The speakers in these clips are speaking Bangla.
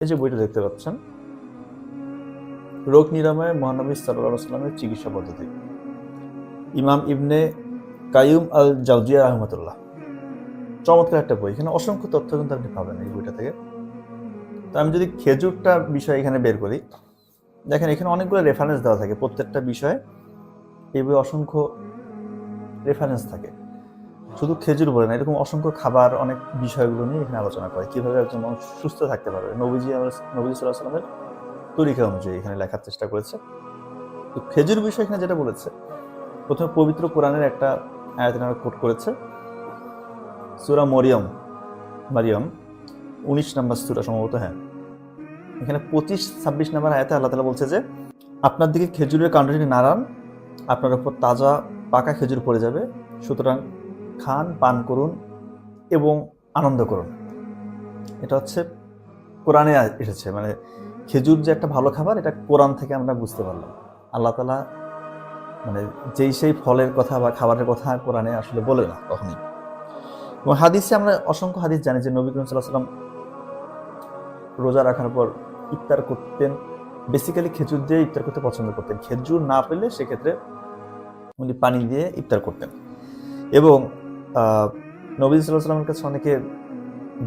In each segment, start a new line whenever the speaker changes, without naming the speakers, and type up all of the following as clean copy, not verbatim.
এই যে বইটা দেখতে পাচ্ছেন, রোগ নিরাময়ে মহানবী সাল্লাল্লাহু আলাইহি ওয়াসাল্লামের চিকিৎসা পদ্ধতি, ইমাম ইবনে কাইয়ুম আল জাওজিয়া রাহমাতুল্লাহ। চমৎকার একটা বই। এখানে অসংখ্য তথ্য কিন্তু আপনি পাবেন এই বইটা থেকে। তো আমি যদি খেজুরটা বিষয় এখানে বের করি, দেখেন এখানে অনেকগুলো রেফারেন্স দেওয়া থাকে প্রত্যেকটা বিষয়ে। এই বই অসংখ্য রেফারেন্স থাকে। শুধু খেজুর বলে না, এরকম অসংখ্য খাবার, অনেক বিষয়গুলো নিয়ে এখানে আলোচনা করে, কিভাবে একজন মানুষ সুস্থ থাকতে পারবে। নবীজি সাল্লাল্লাহু আলাইহি ওয়াসাল্লামের তরিকা অনুযায়ী এখানে লেখার চেষ্টা করেছে। তো খেজুর বিষয় এখানে যেটা বলেছে, প্রথমে পবিত্র কোরআনের একটা আয়াত কোট করেছে, সূরা মারিয়াম 19 নম্বর সূরা সম্ভবত, হ্যাঁ। এখানে 25-26 নম্বর আয়াতে আল্লাহ তাআলা বলছে যে, আপনার দিকে খেজুরের কাণ্ডটি নাড়ান, আপনার উপর তাজা পাকা খেজুর পড়ে যাবে, সুতরাং খান, পান করুন এবং আনন্দ করুন। এটা হচ্ছে কোরআনে এসেছে, মানে খেজুর যে একটা ভালো খাবার, এটা কোরআন থেকে আমরা বুঝতে পারলাম। আল্লাহ তাআলা মানে যেই সেই ফলের কথা বা খাবারের কথা কোরআনে আসলে বলে না কখনই। এবং হাদিসে আমরা অসংখ্য হাদিস জানি যে নবী করিম সাল্লাল্লাহু আলাইহি ওয়াসাল্লাম রোজা রাখার পর ইফতার করতেন, বেসিক্যালি খেজুর দিয়ে ইফতার করতে পছন্দ করতেন। খেজুর না পেলে সেক্ষেত্রে উনি পানি দিয়ে ইফতার করতেন। এবং নবী সাল্লাল্লাহু আলাইহি ওয়াসাল্লামের কাছে অনেকে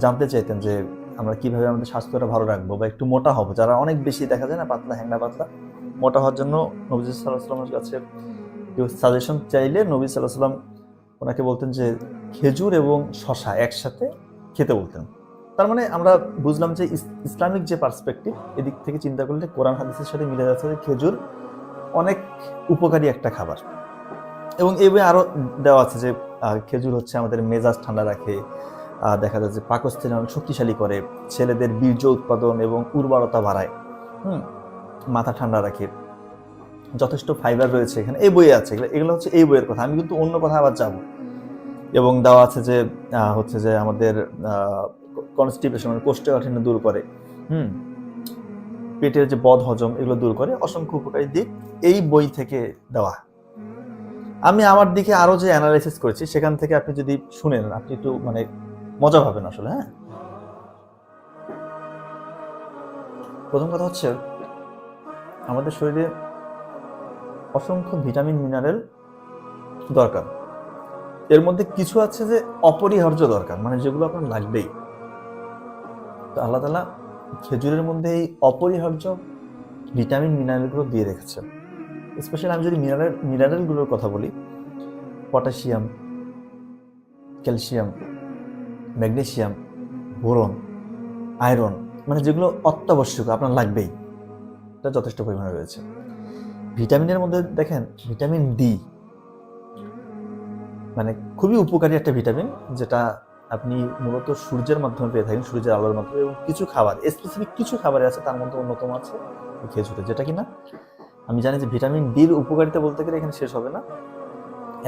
জানতে চাইতেন যে আমরা কিভাবে আমাদের স্বাস্থ্যটা ভালো রাখবো বা একটু মোটা হবো, যারা অনেক বেশি দেখা যায় না পাতলা, হ্যাংলা পাতলা, মোটা হওয়ার জন্য নবী সাল্লাল্লাহু আলাইহি ওয়াসাল্লামের কাছে কেউ সাজেশন চাইলে নবী সাল্লাল্লাহু আলাইহি ওয়াসাল্লাম ওনাকে বলতেন যে খেজুর এবং শশা একসাথে খেতে বলতেন। তার মানে আমরা বুঝলাম যে ইসলামিক যে পার্সপেক্টিভ, এদিক থেকে চিন্তা করলে কোরআন হাদিসের সাথে মিলে যাচ্ছে যে খেজুর অনেক উপকারী একটা খাবার। এবং এই বইয়ে আরও দেওয়া আছে যে খেজুর হচ্ছে আমাদের মেজাজ ঠান্ডা রাখে, দেখা যায় যে পাকস্থলী অনেক শক্তিশালী করে, ছেলেদের বীর্য উৎপাদন এবং উর্বরতা বাড়ায়, মাথা ঠান্ডা রাখে, যথেষ্ট ফাইবার রয়েছে এখানে, এই বইয়ে আছে। এগুলো হচ্ছে এই বইয়ের কথা, আমি কিন্তু অন্য কথা আবার যাব। এবং দেওয়া আছে যে হচ্ছে যে আমাদের কনস্টিপেশন মানে কোষ্ঠকাঠিন্য দূর করে, পেটের যে বদ হজম এগুলো দূর করে, অসংখ্য উপকারী দিক এই বই থেকে দেওয়া। আমি আমার দিকে আরো যে অ্যানালাইসিস করেছি সেখান থেকে আপনি যদি শুনেন, আপনি একটু মানে মজা পাবেন আসলে। হ্যাঁ, প্রথম কথা হচ্ছে আমাদের শরীরে অসংখ্য ভিটামিন মিনারেল দরকার। এর মধ্যে কিছু আছে যে অপরিহার্য দরকার, মানে যেগুলো আপনার লাগবেই। তো আল্লাহ তাআলা খেজুরের মধ্যে এই অপরিহার্য ভিটামিন মিনারেলগুলো দিয়ে রেখেছে। স্পেশালি আমি যদি মিনারেলগুলোর কথা বলি, potassium, calcium, magnesium, boron, iron, মানে যেগুলো অত্যাবশ্যক আপনার লাগবেই, এটা যথেষ্ট পরিমাণে রয়েছে। ভিটামিনের মধ্যে দেখেন ভিটামিন ডি, মানে খুবই উপকারী একটা ভিটামিন, যেটা আপনি মূলত সূর্যের মাধ্যমে পেয়ে থাকেন, সূর্যের আলোর মাধ্যমে। এবং কিছু খাবার, স্পেসিফিক কিছু খাবারে আছে, তার মধ্যে অন্যতম আছে খেজুরে, যেটা কিনা আমি জানি যে ভিটামিন ডির উপকারিতা বলতে গেলে এখানে শেষ হবে না।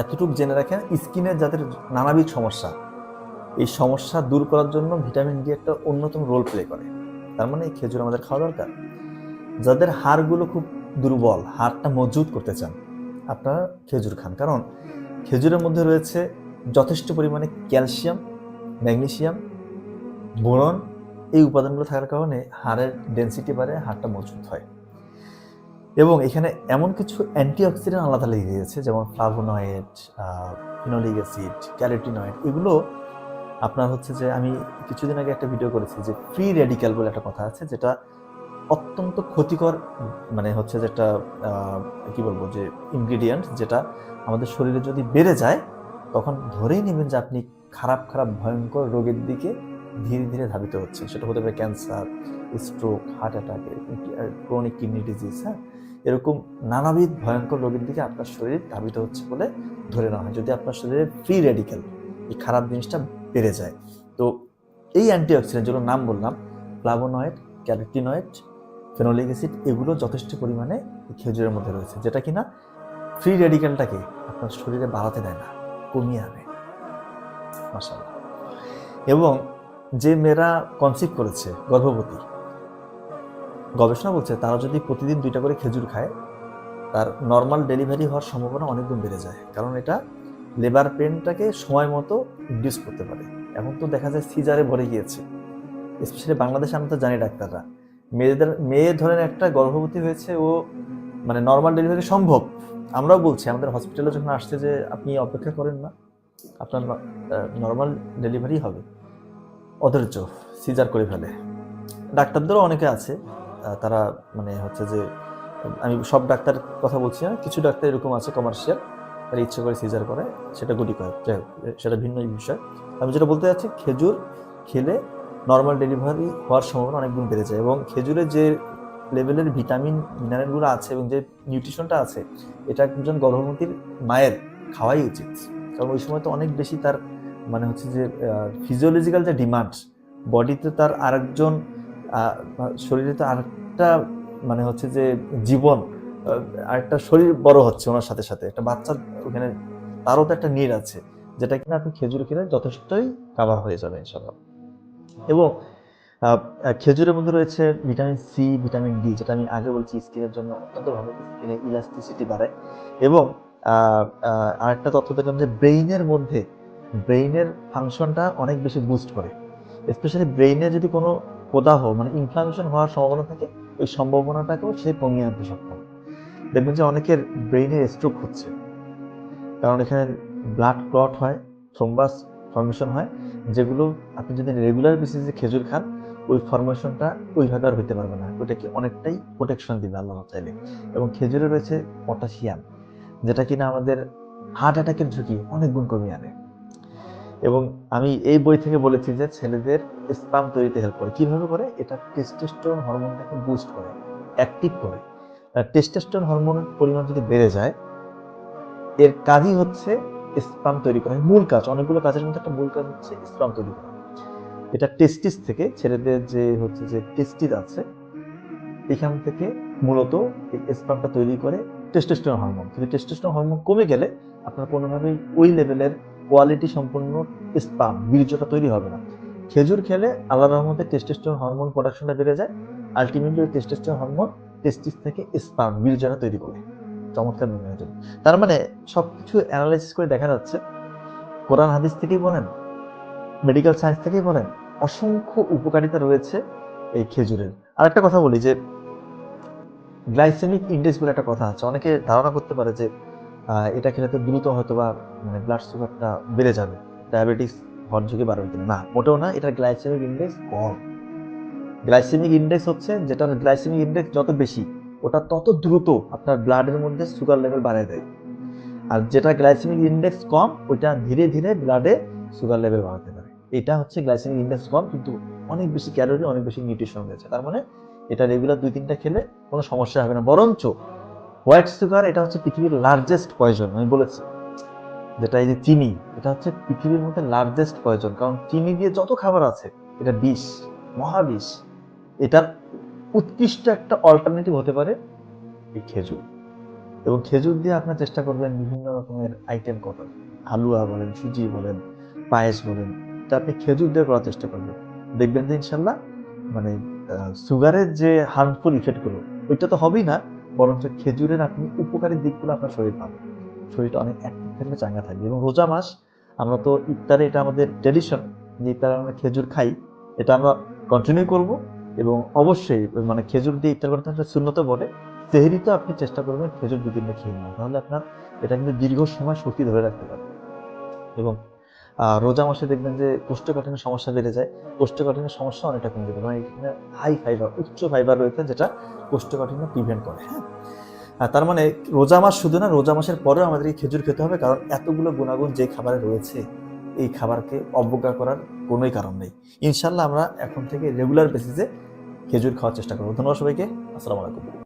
এতটুকু জেনে রাখেন, স্কিনের যাদের নানাবিধ সমস্যা, এই সমস্যা দূর করার জন্য ভিটামিন ডি একটা অন্যতম রোল প্লে করে। তার মানে এই খেজুর আমাদের খাওয়া দরকার। যাদের হাড়গুলো খুব দুর্বল, হাড়টা মজবুত করতে চান, আপনারা খেজুর খান, কারণ খেজুরের মধ্যে রয়েছে যথেষ্ট পরিমাণে ক্যালসিয়াম, ম্যাগনেসিয়াম, বোরন, এই উপাদানগুলো থাকার কারণে হাড়ের ডেনসিটি বাড়ে, হাড়টা মজবুত হয়। এবং এখানে এমন কিছু অ্যান্টিঅক্সিডেন্ট আলাদা লেগে গিয়েছে, যেমন ফ্লাভোনয়েড, ফিনোলিক অ্যাসিড, ক্যারোটিনয়েড, এগুলো আপনার হচ্ছে যে আমি কিছুদিন আগে একটা ভিডিও করেছি যে ফ্রি রেডিক্যাল বলে একটা কথা আছে, যেটা অত্যন্ত ক্ষতিকর, মানে হচ্ছে যেটা কি বলবো যে ইনগ্রিডিয়েন্ট, যেটা আমাদের শরীরে যদি বেড়ে যায় তখন ধরেই নেবেন যে আপনি খারাপ খারাপ ভয়ঙ্কর রোগের দিকে ধীরে ধীরে ধাবিত হচ্ছে। সেটা হতে পারে cancer, stroke, heart attack, chronic kidney disease, হ্যাঁ, এরকম নানাবিধ ভয়ঙ্কর রোগের দিকে আপনার শরীর ধাবিত হচ্ছে বলে ধরে নেওয়া হয়, যদি আপনার শরীরে ফ্রি রেডিক্যাল, এই খারাপ জিনিসটা বেড়ে যায়। তো এই অ্যান্টিঅক্সিডেন্ট যেগুলোর নাম বললাম, ফ্লাভোনয়েড, ক্যারোটিনয়েড, ফেনোলিক অ্যাসিড, এগুলো যথেষ্ট পরিমাণে খেজুরের মধ্যে রয়েছে, যেটা কিনা ফ্রি রেডিক্যালটাকে আপনার শরীরে বাড়াতে দেয় না, কমিয়ে আনে। মাশাআল্লাহ। এবং যে মেয়েরা কনসিভ করেছে, গর্ভবতী, গবেষণা বলছে তারা যদি প্রতিদিন 2টা করে খেজুর খায়, তার নর্মাল ডেলিভারি হওয়ার সম্ভাবনা অনেক গুণ বেড়ে যায়, কারণ এটা লেবার পেনটাকে সময় মতো ইনডিউস করতে পারে। এখন তো দেখা যায় সিজারে ভরে গিয়েছে, স্পেশালি বাংলাদেশে আমরা তো জানি ডাক্তাররা মেয়ে ধরেন একটা গর্ভবতী হয়েছে, ও মানে নর্মাল ডেলিভারি সম্ভব, আমরাও বলছি আমাদের হসপিটালে যখন আসছে যে আপনি অপেক্ষা করেন না, আপনার নর্মাল ডেলিভারি হবে, অধৈর্য সিজার করে ফেলে। ডাক্তারদেরও অনেকে আছে তারা মানে হচ্ছে যে, আমি সব ডাক্তার কথা বলছি না, কিছু ডাক্তার এরকম আছে কমার্শিয়াল, তারা ইচ্ছে করে সিজার করে, সেটা গুটি কয়েক, যাই হোক সেটা ভিন্ন বিষয়। আমি যেটা বলতে চাচ্ছি, খেজুর খেলে নর্মাল ডেলিভারি হওয়ার সম্ভাবনা অনেক গুণ বেড়ে যায়, এবং খেজুরে যে লেভেলের ভিটামিন মিনারেলগুলো আছে এবং যে নিউট্রিশনটা আছে, এটা একজন গর্ভবতীর মায়ের খাওয়াই উচিত। কারণ ওই সময় তো অনেক বেশি তার মানে হচ্ছে যে ফিজিওলজিক্যাল যে ডিমান্ড, বডিতে তার আরেকজন শরীরে তো আরেকটা মানে হচ্ছে যে জীবন, আরেকটা শরীর বড় হচ্ছে ওনার সাথে সাথে, একটা বাচ্চার ওখানে তারও তো একটা নিড আছে, যেটা কিনা আপনি খেজুর খেলে যথেষ্টই কাভার হয়ে যাবে ইনশাআল্লাহ। এবং খেজুরের মধ্যে রয়েছে ভিটামিন সি, ভিটামিন ডি, যেটা আমি আগে বলছি স্কিনের জন্য অত্যন্ত ভালো, স্কিনে ইলাস্টিসিটি বাড়ায়। এবং আরেকটা তথ্য দেখলাম যে ব্রেইনের ফাংশনটা অনেক বেশি বুস্ট করে, স্পেশালি ব্রেইনে যদি কোনো প্রদাহ মানে ইনফ্লামেশন হওয়ার সম্ভাবনা থাকে, ওই সম্ভাবনাটাকেও সে কমিয়ে আনতে সক্ষম। দেখবেন যে অনেকের ব্রেইনে স্ট্রোক হচ্ছে, কারণ এখানে ব্লাড ক্লট হয়, থ্রোম্বাস ফর্মেশন হয়, যেগুলো আপনি যদি রেগুলার বেসিসে খেজুর খান, ওই ফর্মেশনটা ওইভাবে আর হইতে পারবে না, ওইটাকে অনেকটাই প্রোটেকশন দিবে আল্লাহ চাইলে। এবং খেজুরে রয়েছে পটাশিয়াম, যেটা কিনা আমাদের হার্ট অ্যাটাকের ঝুঁকি অনেক গুণ কমিয়ে আনে। এবং আমি এই বই থেকে বলেছি যে ছেলেদের স্পাম তৈরিতে হেল্প করে। কিভাবে করে? এটা টেস্টোস্টেরন হরমোনটাকে বুস্ট করে, অ্যাক্টিভ করে। টেস্টোস্টেরন হরমোনের পরিমাণ যদি বেড়ে যায়, এর কাজই হচ্ছে স্পাম তৈরি করা। মূল কাজ, অনেকগুলো কাজের মধ্যে একটা মূল কাজ হচ্ছে স্পাম তৈরি করা। এটা টেস্টিস থেকে, ছেলেদের যে হচ্ছে যে টেস্টিস আছে, এখান থেকে মূলত এই স্পামটা তৈরি করে টেস্টোস্টেরন হরমোন। কিন্তু টেস্টোস্টেরন হরমোন কমে গেলে আপনার কোনোভাবেই ওই লেভেলের কোয়ালিটি সম্পন্ন স্পাম বীর্যটা তৈরি হবে না। খেজুর খেলে আল্লাহর রহমতে টেস্টোস্টেরন হরমোন প্রোডাকশনটা বেড়ে যায়, আলটিমেটলি ওই টেস্টোস্টেরন হরমোন টেস্টিস থেকে স্পাম বীর্যটা তৈরি করে। চমৎকার মেকানিজম। তার মানে সবকিছু অ্যানালাইসিস করে দেখা যাচ্ছে, কোরআন হাদিস থেকেই বলেন, মেডিকেল সায়েন্স থেকেই বলেন, অসংখ্য উপকারিতা রয়েছে এই খেজুরের। আর একটা কথা বলি যে গ্লাইসেমিক ইন্ডেক্স বলে একটা কথা আছে, অনেকে ধারণা করতে পারে যে এটা খেলে তো দ্রুত হয়তো বা মানে ব্লাড সুগারটা বেড়ে যাবে, ডায়াবেটিস হওয়ার ঝুঁকি বাড়বে। না, মোটেও না, এটা গ্লাইসেমিক ইন্ডেক্স কম। গ্লাইসেমিক ইন্ডেক্স হচ্ছে, যেটা গ্লাইসেমিক ইন্ডেক্স যত বেশি, ওটা তত দ্রুত আপনার ব্লাডের মধ্যে সুগার লেভেল বাড়িয়ে দেয়। আর যেটা গ্লাইসেমিক ইন্ডেক্স কম, ওইটা ধীরে ধীরে ব্লাডে সুগার লেভেল বাড়াতে পারে। এটা হচ্ছে গ্লাইসেমিক ইন্ডেক্স কম, কিন্তু অনেক বেশি ক্যালোরি, অনেক বেশি নিউট্রিশন রয়েছে। তার মানে এটা রেগুলার 2-3টা খেলে কোনো সমস্যা হবে না। বরঞ্চ হোয়াইট সুগার, এটা হচ্ছে পৃথিবীর লার্জেস্ট পয়জন। আমি বলেছি যেটা এই যে চিনি, এটা হচ্ছে পৃথিবীর মধ্যে লার্জেস্ট পয়জন, কারণ চিনি দিয়ে যত খাবার আছে এটা বিষ, মহাবিষ। এটার উৎকৃষ্ট একটা অল্টারনেটিভ হতে পারে এই খেজুর। এবং খেজুর দিয়ে আপনার চেষ্টা করবেন বিভিন্ন রকমের আইটেম করার, হালুয়া বলেন, সুজি বলেন, পায়েস বলেন, এটা আপনি খেজুর দিয়ে করার চেষ্টা করবেন। দেখবেন যে ইনশাল্লাহ মানে সুগারের যে হার্মফুল ইফেক্টগুলো, ওইটা তো হবেই না, বরঞ্চ খেজুরের আপনি উপকারী দিকগুলো আপনার শরীর পাবেন। শরীরটা অনেক অ্যাক্টিভ থাকবে, চাঙ্গা থাকবে। এবং রোজা মাস, আমরা তো ইফতারে, এটা আমাদের ট্রেডিশন যে ইফতারে আমরা খেজুর খাই, এটা আমরা কন্টিনিউ করব। এবং অবশ্যই মানে খেজুর দিয়ে ইফতার করতে একটা সুন্নত বলে, সেহরিতে আপনি চেষ্টা করবেন খেজুর 2-3টা খেয়ে নেওয়া, তাহলে আপনার এটা কিন্তু দীর্ঘ সময় শক্তি ধরে রাখতে পারে। এবং রোজা মাসে দেখবেন যে কোষ্ঠকাঠিন্যের সমস্যা বেড়ে যায়, কোষ্ঠকাঠিন্যের সমস্যা অনেকটা কমে যাবে, কারণ এখানে হাই ফাইবার, উচ্চ ফাইবার রয়েছে, যেটা কোষ্ঠকাঠিন্য প্রিভেন্ট করে। হ্যাঁ, তার মানে রোজা মাস শুধু না, রোজা মাসের পরেও আমাদেরকে খেজুর খেতে হবে, কারণ এতগুলো গুণাগুণ যে খাবারে রয়েছে, এই খাবারকে অবজ্ঞা করার কোনোই কারণ নেই। ইনশাল্লাহ আমরা এখন থেকে রেগুলার বেসিসে খেজুর খাওয়ার চেষ্টা করবো। ধন্যবাদ সবাইকে। আসসালামু আলাইকুম।